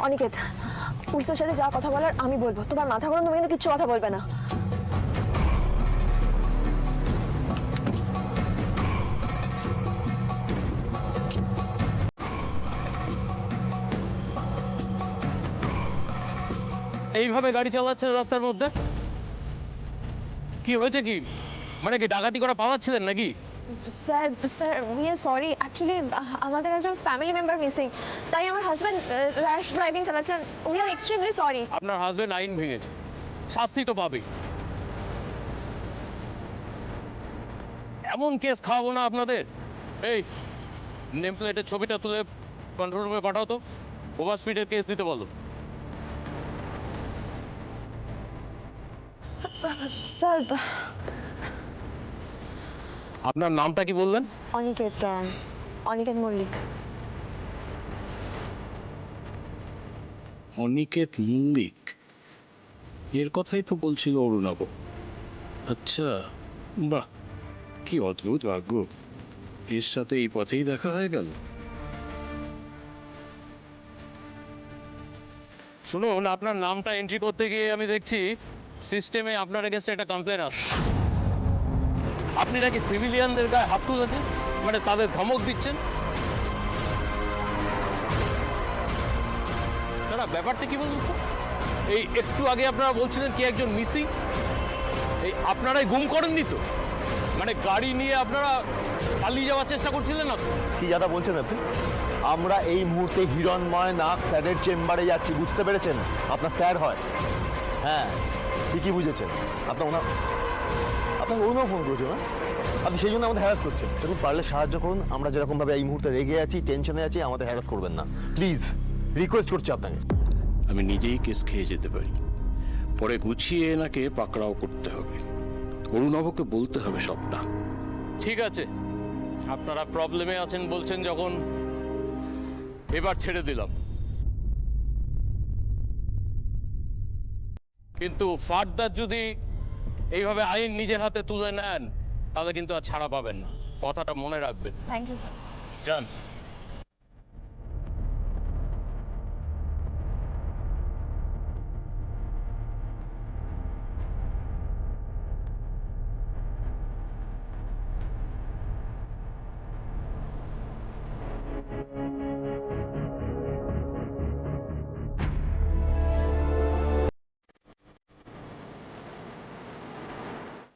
অনিকেত, পুলিশের সাথে যা কথা বলার আমি বলবো, তোমার মাথা গরম, তুমি কিন্তু কিচ্ছু কথা বলবে না। এইভাবে গাড়ি চালাচ্ছেন রাস্তার মধ্যে? কি হয়েছে কি? মানে কি ডাকাতি করা পালাচ্ছিলেন নাকি? Sir sir we are sorry, actually আমাদের একজন ফ্যামিলি মেম্বার মিসিং, তাই আমার হাজব্যান্ড র্যাশ ড্রাইভিং চালাচ্ছেন। We are extremely sorry. আপনার হাজবেন্ড আইন ভেঙেছে, শাস্তি তো পাবেই। এমন কেস খাওয়াবো না আপনাদের। এই নেম প্লেটের ছবিটা তুলে কন্ট্রোল রুমে পাঠাও তো, ওভার স্পিডের কেস দিতে বলো। স্যার আপনার নামটা কি বললেন? অনিকেত, অনিকেত মল্লিক। অনিকেত মল্লিক, এর কথাই তো বলছিল অরুণাব। আচ্ছা, বাহ, কি অদ্ভুত ভাগ্য, এর সাথে এই পথেই দেখা হয়ে গেল। শুনুন, আপনার নামটা এন্ট্রি করতে গিয়ে আমি দেখছি সিস্টেমে আপনার এগেনস্টে একটা কমপ্লেন আসছে। আপনি নাকি সিভিলিয়ানদের গায়ে হাত তুলেছেন, মানে তাদের ধমক দিচ্ছেন। না, ব্যাপারটা কি বলুন তো? এই একটু আগে আপনারা বলছিলেন কি একজন মিসিং, এই আপনারাই গুম করেননি তো? মানে গাড়ি নিয়ে আপনারা পালিয়ে যাওয়ার চেষ্টা করছিলেন না তো? কি যারা বলছেন আপনি? আমরা এই মুহূর্তে হিরণময় নাগ স্যারের চেম্বারে যাচ্ছি, বুঝতে পেরেছেন? আপনার স্যার হয়, হ্যাঁ ঠিকই বুঝেছেন। আপনার অন্য ফোন করেছেন না, আপনি সেই জন্য আমাদের হ্যারাস করছেন। দেখুন, পারলে সাহায্য করুন, আমরা যেরকমভাবে এই মুহূর্তে রেগে আছি, টেনশনে আছি, আমাদের হ্যারাস করবেন না প্লিজ, রিকোয়েস্ট করছি আপনাকে। আমি নিজেই কেস খেয়ে যেতে পারি, পরে গুছিয়ে এনাকে পাকড়াও করতে হবে, অরুণাবকে বলতে হবে সবটা। ঠিক আছে, আপনারা প্রবলেমে আছেন বলছেন যখন, এবার ছেড়ে দিলাম। কিন্তু ফার্দার যদি এইভাবে আইন নিজের হাতে তুলে নেন, তাহলে কিন্তু আর ছাড়া পাবেন না, কথাটা মনে রাখবেন। Thank you sir. যান।